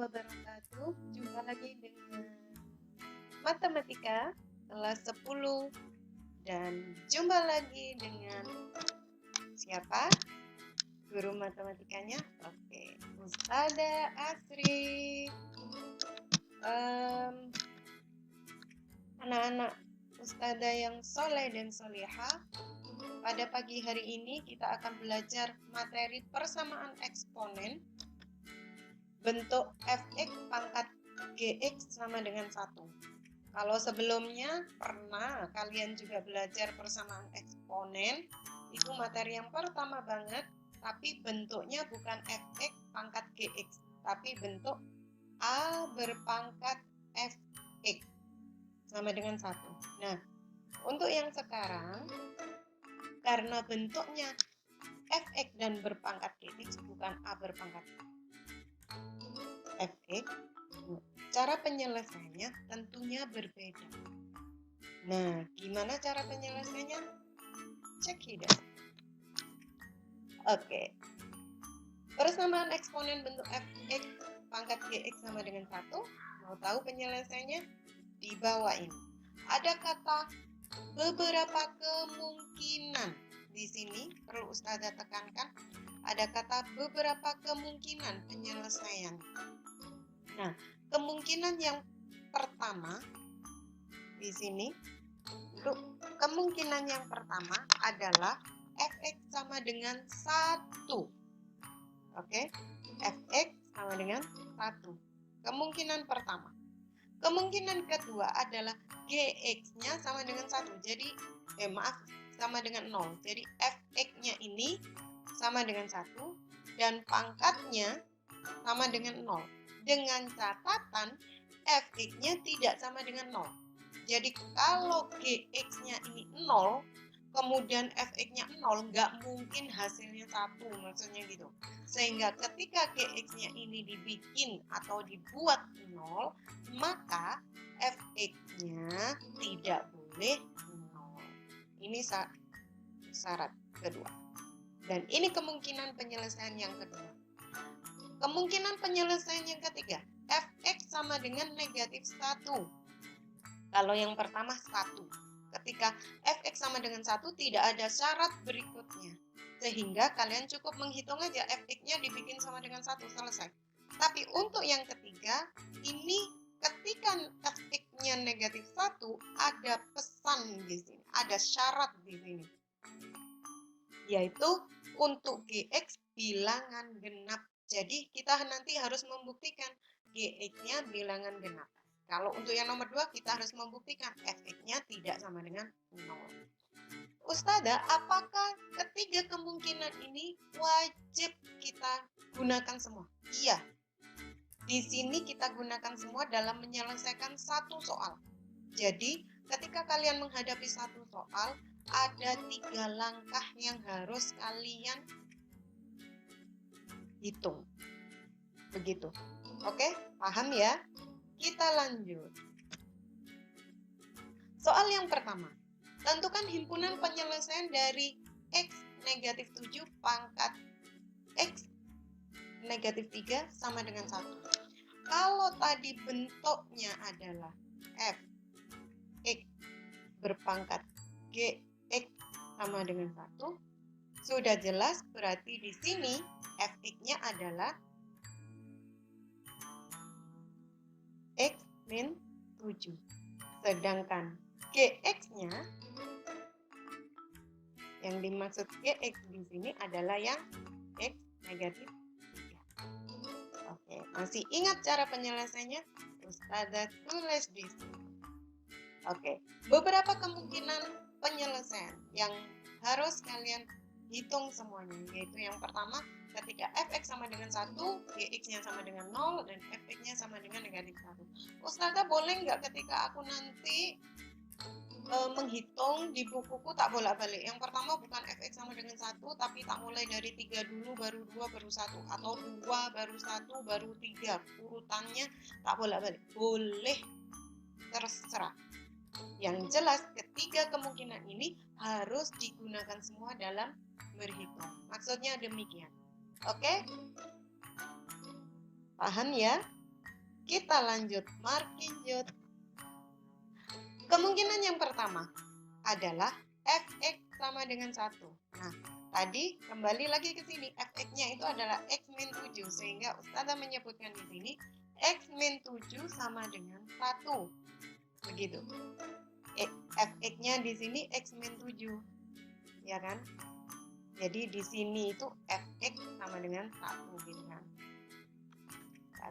wabarakatuh. Jumpa lagi dengan Matematika kelas 10 dan jumpa lagi dengan siapa? Guru matematikanya? Oke, Ustazah Asri. Anak-anak Ustazah yang soleh dan solehah, pada pagi hari ini kita akan belajar materi persamaan eksponen bentuk fx pangkat gx sama dengan 1. Kalau sebelumnya pernah kalian juga belajar persamaan eksponen, itu materi yang pertama banget, tapi bentuknya bukan fx pangkat gx, tapi bentuk a berpangkat fx sama dengan 1. Nah, untuk yang sekarang, karena bentuknya fx dan berpangkat gx bukan a berpangkat fx, cara penyelesaiannya tentunya berbeda. Nah, gimana cara penyelesaiannya? Cek hidup. Oke. Persamaan eksponen bentuk fx pangkat gx sama dengan 1. Mau tahu penyelesaiannya? Di bawah ini. Ada kata beberapa kemungkinan. Di sini perlu Ustazah tekankan, ada kata beberapa kemungkinan penyelesaian. Nah, kemungkinan yang pertama di sini, untuk kemungkinan yang pertama adalah fx sama dengan 1. Oke, fx sama dengan 1. Kemungkinan pertama. Kemungkinan kedua adalah gx-nya sama dengan 1. Jadi, sama dengan 0. Jadi, fx-nya ini sama dengan 1 dan pangkatnya sama dengan 0. Dengan catatan fx-nya tidak sama dengan 0. Jadi kalau gx-nya ini 0, kemudian fx-nya 0, nggak mungkin hasilnya 1, maksudnya gitu. Sehingga ketika gx-nya ini dibikin atau dibuat 0, maka fx-nya tidak boleh 0. Ini syarat kedua. Dan ini kemungkinan penyelesaian yang kedua. Kemungkinan penyelesaian yang ketiga, fx sama dengan negatif 1. Kalau yang pertama 1. Ketika fx sama dengan 1 tidak ada syarat berikutnya. Sehingga kalian cukup menghitung aja fx-nya dibikin sama dengan 1, selesai. Tapi untuk yang ketiga, ini ketika fx-nya negatif 1, ada pesan di sini, ada syarat di sini. Yaitu untuk gx bilangan genap. Jadi kita nanti harus membuktikan gx-nya bilangan genap. Kalau untuk yang nomor 2 kita harus membuktikan fx-nya tidak sama dengan 0. Ustazah, apakah ketiga kemungkinan ini wajib kita gunakan semua? Iya. Di sini kita gunakan semua dalam menyelesaikan satu soal. Jadi, ketika kalian menghadapi satu soal, ada 3 langkah yang harus kalian hitung. Begitu. Oke, paham ya? Kita lanjut. Soal yang pertama. Tentukan himpunan penyelesaian dari x negatif 7 pangkat x negatif 3 sama dengan 1. Kalau tadi bentuknya adalah f x berpangkat gx sama dengan 1, sudah jelas berarti di sini fx-nya adalah x min 7. Sedangkan gx-nya, yang dimaksud gx di sini adalah yang x negatif 3. Oke, masih ingat cara penyelesaiannya? Ustazah tulis di sini. Oke, beberapa kemungkinan penyelesaian yang harus kalian hitung semuanya, yaitu yang pertama, ketika fx sama dengan 1, gx-nya sama dengan 0, dan fx-nya sama dengan negatif 1. Ustazah, boleh nggak ketika aku nanti menghitung di bukuku tak bolak-balik? Yang pertama bukan fx sama dengan 1, tapi tak mulai dari 3 dulu, baru 2, baru 1. Atau 2, baru 1, baru 3. Urutannya tak bolak-balik. Boleh, terserah. Yang jelas, ketiga kemungkinan ini harus digunakan semua dalam berhitung. Maksudnya demikian. Oke? Paham ya? Kita lanjut, markinjut. Kemungkinan yang pertama adalah fx sama dengan 1. Nah, tadi kembali lagi ke sini, fx-nya itu adalah x min 7, sehingga Ustazah menyebutkan di sini x min 7 sama dengan 1. Begitu. Fx-nya di sini x min 7. Ya kan? Jadi di sini itu fx sama dengan 1 gitu kan.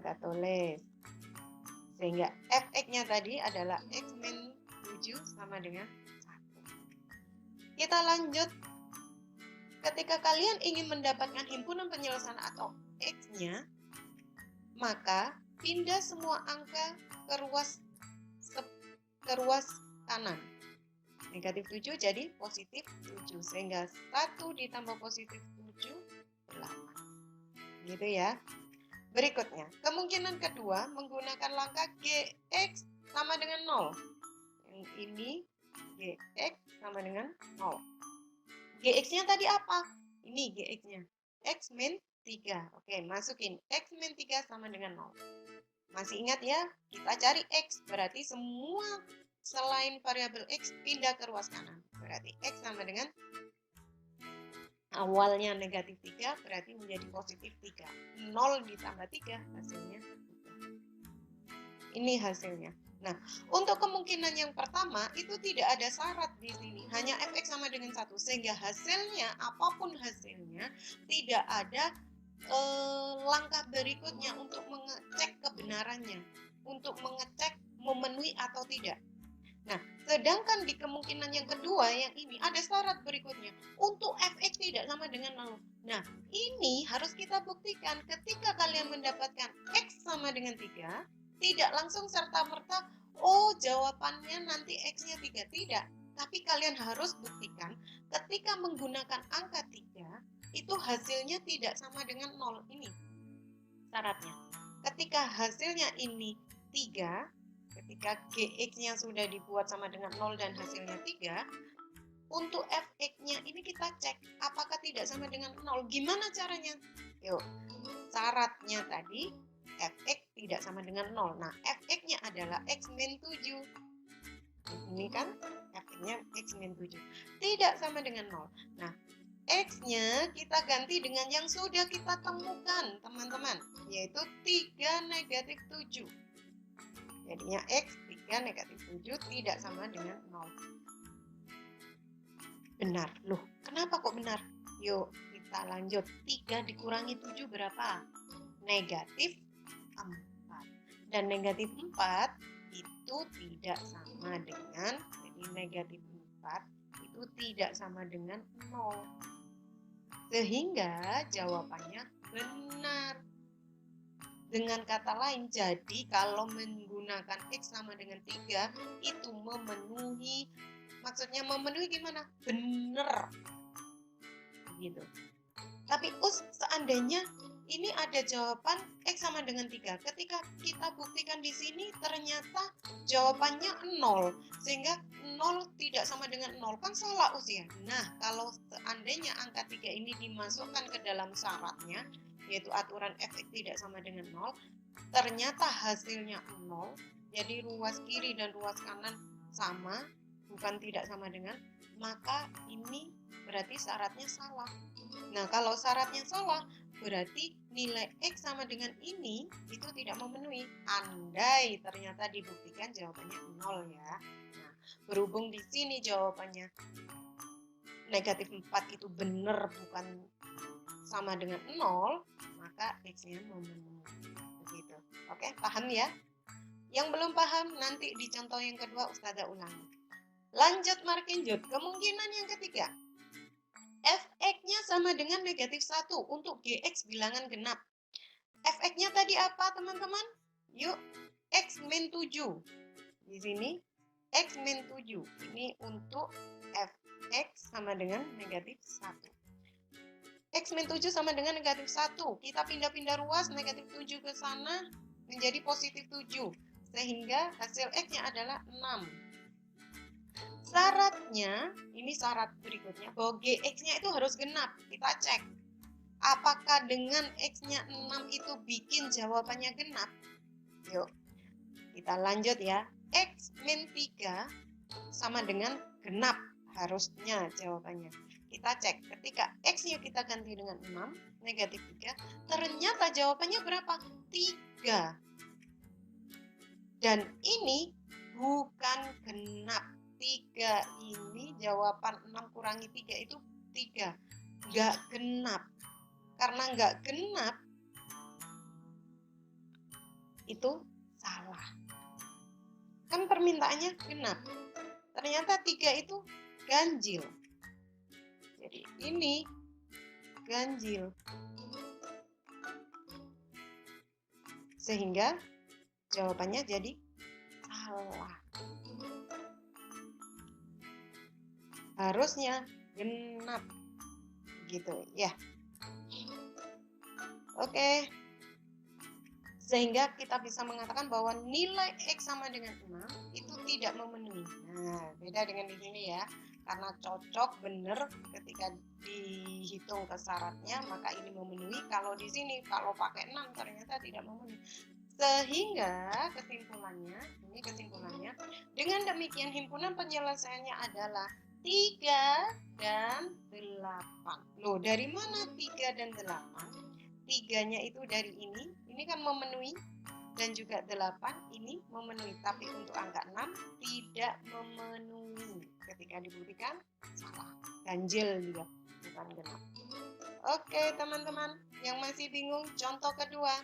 Ada tulis. Sehingga fx-nya tadi adalah x min 7 sama dengan 1. Kita lanjut. Ketika kalian ingin mendapatkan himpunan penyelesaian atau x-nya, maka pindah semua angka ke ruas kanan. Negatif 7 jadi positif 7. Sehingga 1 ditambah positif 7, 8. Gitu ya. Berikutnya, kemungkinan kedua menggunakan langkah gx sama dengan 0. Yang ini gx sama dengan 0. Gx-nya tadi apa? Ini gx-nya. X min 3. Oke, masukin. X min 3 sama dengan 0. Masih ingat ya? Kita cari x. Berarti semua selain variabel x pindah ke ruas kanan. Berarti x sama dengan awalnya negatif 3. Berarti menjadi positif 3. 0 ditambah 3 hasilnya 3. Ini hasilnya. Nah, untuk kemungkinan yang pertama itu tidak ada syarat di sini, hanya fx sama dengan 1, sehingga hasilnya apapun hasilnya tidak ada langkah berikutnya untuk mengecek kebenarannya, untuk mengecek memenuhi atau tidak. Nah, sedangkan di kemungkinan yang kedua yang ini ada syarat berikutnya untuk fx tidak sama dengan 0. Nah, ini harus kita buktikan ketika kalian mendapatkan x sama dengan 3. Tidak langsung serta-merta, oh jawabannya nanti x-nya 3. Tidak. Tapi kalian harus buktikan ketika menggunakan angka 3, itu hasilnya tidak sama dengan 0. Ini syaratnya. Ketika hasilnya ini 3, ketika gx-nya sudah dibuat sama dengan 0 dan hasilnya 3, untuk fx-nya ini kita cek apakah tidak sama dengan 0. Gimana caranya? Yuk, syaratnya tadi fx tidak sama dengan 0. Nah, fx-nya adalah x min 7. Ini kan fx-nya x min 7. Tidak sama dengan 0. Nah, x-nya kita ganti dengan yang sudah kita temukan, teman-teman. Yaitu 3 negatif 7. Jadinya x 3 negatif 7 tidak sama dengan 0. Benar. Loh, kenapa kok benar? Yuk, kita lanjut. 3 dikurangi 7 berapa? Negatif 4. Dan negatif 4 itu tidak sama dengan, jadi negatif 4 itu tidak sama dengan 0. Sehingga jawabannya benar. Dengan kata lain, jadi kalau menggunakan x sama dengan 3 itu memenuhi, maksudnya memenuhi gimana? Benar. Gitu. Tapi seandainya ini ada jawaban x sama dengan 3. Ketika kita buktikan di sini ternyata jawabannya 0. Sehingga 0 tidak sama dengan 0. Kan salah ya. Nah, kalau seandainya angka 3 ini dimasukkan ke dalam syaratnya, yaitu aturan fx tidak sama dengan 0, ternyata hasilnya 0. Jadi ruas kiri dan ruas kanan sama, bukan tidak sama dengan, maka ini berarti syaratnya salah. Nah, kalau syaratnya salah, berarti nilai x sama dengan ini itu tidak memenuhi. Andai ternyata dibuktikan jawabannya 0 ya. Nah, berhubung di sini jawabannya negatif 4 itu benar bukan sama dengan 0, maka x-nya memenuhi. Begitu. Oke, paham ya? Yang belum paham, nanti di contoh yang kedua Ustazah ulangi. Lanjut markinjut. Kemungkinan yang ketiga, fx-nya sama dengan negatif 1 untuk gx bilangan genap. Fx-nya tadi apa, teman-teman? Yuk, x min 7. Di sini, x min 7. Ini untuk fx sama dengan negatif 1. X min 7 sama dengan negatif 1. Kita pindah-pindah ruas, negatif 7 ke sana menjadi positif 7. Sehingga hasil X-nya adalah 6. Syaratnya, ini syarat berikutnya, bahwa GX-nya itu harus genap. Kita cek. Apakah dengan X-nya 6 itu bikin jawabannya genap? Yuk, kita lanjut ya. X min 3 sama dengan genap. Harusnya jawabannya. Kita cek, ketika X-nya kita ganti dengan 6, negatif 3, ternyata jawabannya berapa? 3. Dan ini bukan genap. 3 ini jawaban 6 kurangi 3 itu 3. Nggak genap. Karena nggak genap, itu salah. Kan permintaannya genap. Ternyata 3 itu ganjil. Jadi ini ganjil. Sehingga jawabannya jadi salah. Harusnya genap. Gitu ya. Oke. Sehingga kita bisa mengatakan bahwa nilai X sama dengan 6 itu tidak memenuhi. Nah, beda dengan di sini ya. Karena cocok benar ketika dihitung ke syaratnya, maka ini memenuhi. Kalau di sini, kalau pakai 6 ternyata tidak memenuhi. Sehingga kesimpulannya, ini kesimpulannya, dengan demikian himpunan penyelesaiannya adalah 3 dan 8. Loh, dari mana 3 dan 8? 3-nya itu dari ini kan memenuhi, dan juga 8 ini memenuhi, tapi untuk angka 6 tidak memenuhi. Ketika dibuktikan salah, ganjil juga, bukan genap. Oke teman-teman, yang masih bingung, contoh kedua.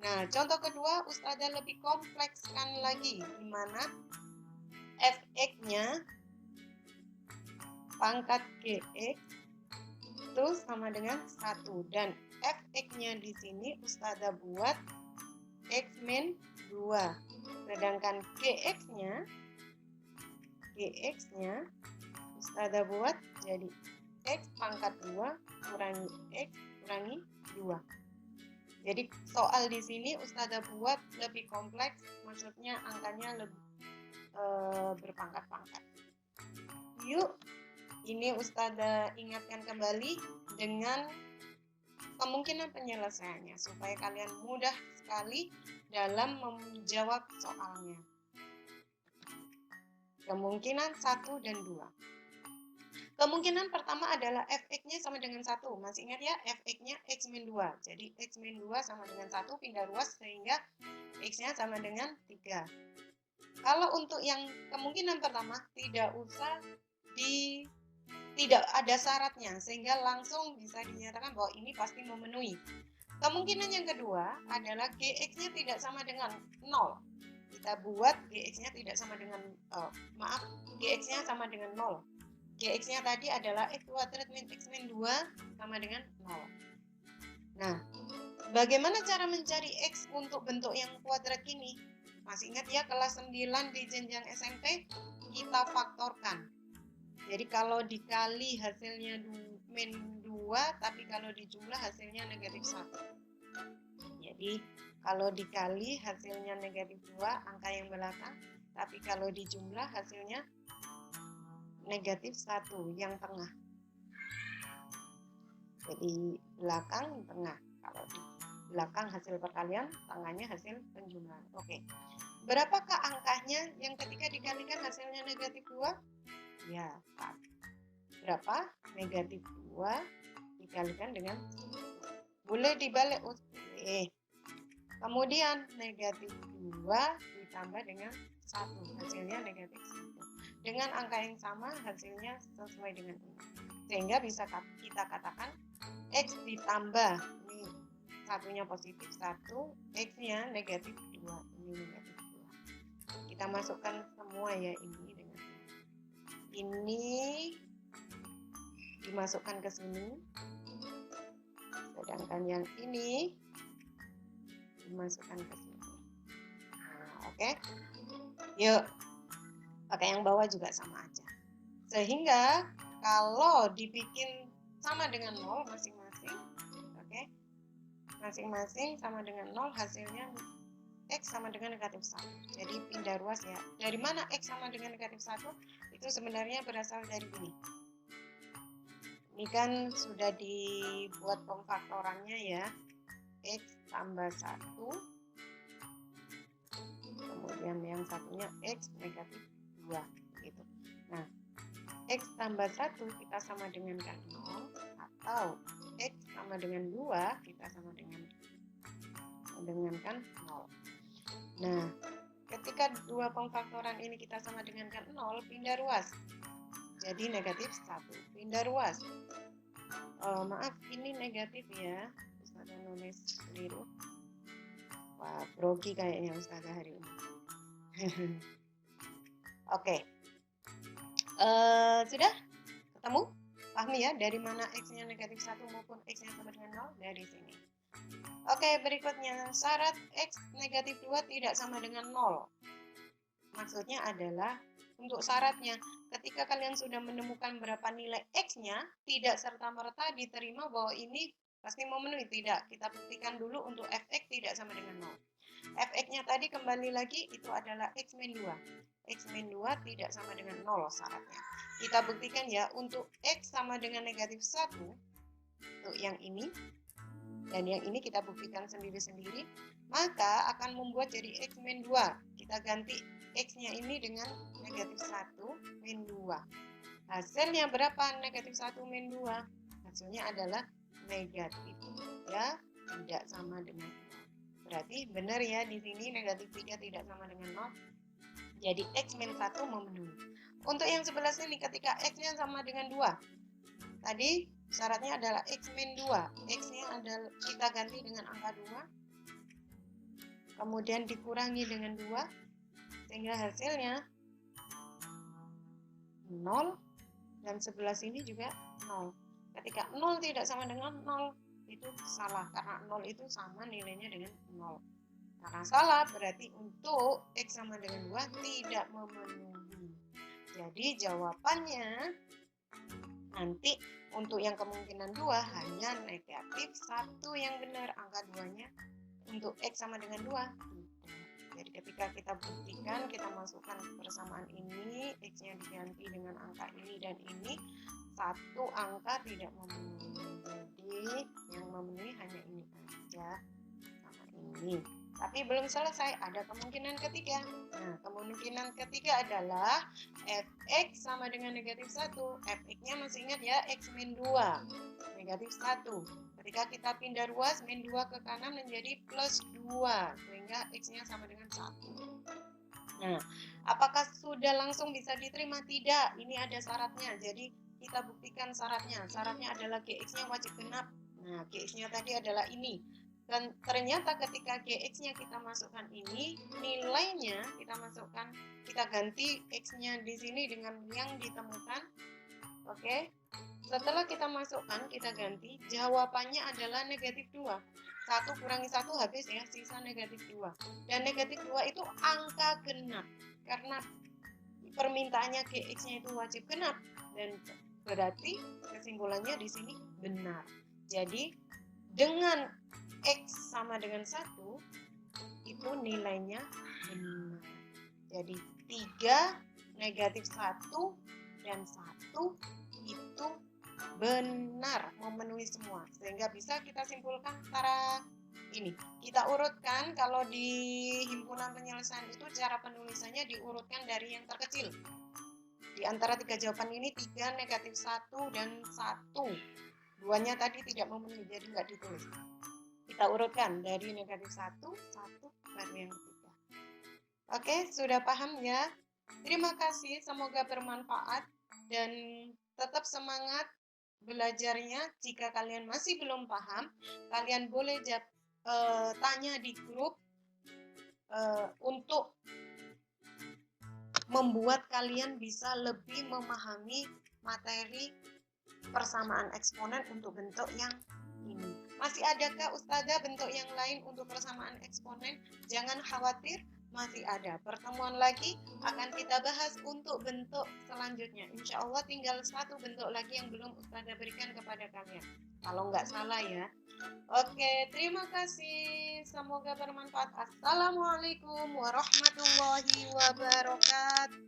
Nah, contoh kedua Ustazah lebih komplekskan lagi, di mana fx-nya pangkat gx itu sama dengan 1, dan fx-nya di sini Ustazah buat x min 2. Sedangkan gx-nya Ustazah buat jadi x pangkat 2 kurangi x kurangi 2. Jadi soal di sini Ustazah buat lebih kompleks, maksudnya angkanya lebih berpangkat-pangkat. Yuk, ini Ustazah ingatkan kembali dengan kemungkinan penyelesaiannya supaya kalian mudah sekali dalam menjawab soalnya. Kemungkinan 1 dan 2. Kemungkinan pertama adalah fx-nya sama dengan 1. Masih ingat ya, fx-nya x min 2. Jadi x min 2 sama dengan 1, pindah ruas sehingga x-nya sama dengan 3. Kalau untuk yang kemungkinan pertama tidak ada syaratnya, sehingga langsung bisa dinyatakan bahwa ini pasti memenuhi. Kemungkinan yang kedua adalah gx-nya tidak sama dengan 0. Kita buat gx-nya tidak sama dengan gx-nya sama dengan 0. Gx-nya tadi adalah x kuadrat min x min 2 sama dengan 0. Nah, bagaimana cara mencari x untuk bentuk yang kuadrat ini? Masih ingat ya, kelas 9 di jenjang SMP kita faktorkan. Jadi kalau dikali hasilnya min 2, tapi kalau dijumlah hasilnya negatif 1. Jadi kalau dikali hasilnya negatif 2, angka yang belakang, tapi kalau dijumlah hasilnya negatif 1, yang tengah. Jadi belakang, tengah. Kalau di belakang hasil perkalian, tengahnya hasil penjumlahan. Oke. Berapakah angkanya yang ketika dikalikan hasilnya negatif 2? Ya, 4. Berapa? Negatif 2 dikalikan dengan 1. Boleh dibalik? Boleh. Kemudian negatif 2 ditambah dengan 1. Hasilnya negatif 1. Dengan angka yang sama, hasilnya sesuai dengan ini. Sehingga bisa kita katakan X ditambah, ini satunya positif 1, X-nya negatif 2. Ini negatif 2. Kita masukkan semua ya, ini dengan ini dimasukkan ke sini, sedangkan yang ini dimasukkan ke sini. Nah, oke. Yuk, pakai yang bawah juga sama aja. Sehingga kalau dibikin sama dengan 0 masing-masing, oke, masing-masing sama dengan 0, hasilnya X sama dengan negatif 1. Jadi pindah ruas ya. Dari mana X sama dengan negatif 1? Itu sebenarnya berasal dari ini. Ini kan sudah dibuat pemfaktorannya ya. X tambah 1 yang satunya X negatif 2 gitu. Nah, X tambah 1 kita sama dengan 0, atau X sama dengan 2 kita sama dengan kan 0. Nah, ketika dua pemfaktoran ini kita sama dengan 0, pindah ruas. Jadi negatif 1. Pindah ruas. Maaf, ini negatif ya. Ustazah nulis keliru. Wah, grogi kayaknya Ustazah hari ini. Oke. Sudah? Ketemu? Pahami ya dari mana X-nya negatif 1 maupun X-nya sama dengan 0? Dari sini. Oke, berikutnya. Syarat X negatif 2 tidak sama dengan 0. Maksudnya adalah untuk syaratnya, ketika kalian sudah menemukan berapa nilai X-nya, tidak serta-merta diterima bahwa ini pasti memenuhi. Tidak, kita buktikan dulu untuk Fx tidak sama dengan 0. Fx-nya tadi kembali lagi itu adalah X min 2. X min 2 tidak sama dengan 0 syaratnya. Kita buktikan ya, untuk X sama dengan negatif 1, untuk yang ini, dan yang ini kita buktikan sendiri-sendiri, maka akan membuat jadi X min 2. Kita ganti X-nya ini dengan negatif 1 min 2. Hasilnya berapa negatif 1 min 2? Hasilnya adalah negatif. Ya, tidak sama dengan 0. Berarti benar ya di sini negatif 3 tidak sama dengan 0. Jadi X min 1 memenuhi. Untuk yang sebelah sini ketika X-nya sama dengan 2. Tadi syaratnya adalah X min 2. X-nya adalah kita ganti dengan angka 2. Kemudian dikurangi dengan 2. Sehingga hasilnya 0. Dan sebelah sini juga 0. Ketika 0 tidak sama dengan 0, itu salah. Karena 0 itu sama nilainya dengan 0. Karena salah berarti untuk X sama dengan 2 tidak memenuhi. Jadi jawabannya nanti untuk yang kemungkinan 2 hanya negatif 1 yang benar. Angka 2-nya untuk X sama dengan 2. Jadi ketika kita buktikan, kita masukkan persamaan ini, X-nya diganti dengan angka ini dan ini, satu angka tidak memenuhi. Jadi yang memenuhi hanya ini aja sama ini. Tapi belum selesai, ada kemungkinan ketiga. Nah, kemungkinan ketiga adalah Fx sama dengan negatif 1. Fx-nya masih ingat ya, X min 2. Negatif 1. Ketika kita pindah ruas, min 2 ke kanan menjadi plus 2. Sehingga X-nya sama dengan 1. Nah, apakah sudah langsung bisa diterima? Tidak, ini ada syaratnya. Jadi, kita buktikan syaratnya. Syaratnya adalah Gx-nya wajib genap. Nah, Gx-nya tadi adalah ini. Dan ternyata ketika Gx-nya kita masukkan ini, nilainya kita masukkan, kita ganti X-nya di sini dengan yang ditemukan. Oke. Setelah kita masukkan, kita ganti, jawabannya adalah negatif 2. 1 kurangi 1 habis ya, sisa negatif 2. Dan negatif 2 itu angka genap. Karena permintaannya Gx-nya itu wajib genap. Dan berarti kesimpulannya di sini benar. Jadi, dengan X sama dengan 1, itu nilainya benar. Jadi 3, negatif 1, dan 1 itu benar, memenuhi semua. Sehingga bisa kita simpulkan cara ini. Kita urutkan, kalau di himpunan penyelesaian itu cara penulisannya diurutkan dari yang terkecil. Di antara 3 jawaban ini 3, negatif 1, dan 1. Duanya tadi tidak memenuhi, jadi nggak ditulis. Kita urutkan dari negatif 1, 1, baru yang ketiga. Oke, sudah paham ya? Terima kasih, semoga bermanfaat dan tetap semangat belajarnya. Jika kalian masih belum paham, kalian boleh tanya di grup untuk membuat kalian bisa lebih memahami materi persamaan eksponen untuk bentuk yang ini. Masih adakah Ustazah bentuk yang lain untuk persamaan eksponen? Jangan khawatir, masih ada. Pertemuan lagi akan kita bahas untuk bentuk selanjutnya. Insya Allah tinggal 1 bentuk lagi yang belum Ustazah berikan kepada kalian. Kalau nggak salah ya. Oke, terima kasih. Semoga bermanfaat. Assalamualaikum warahmatullahi wabarakatuh.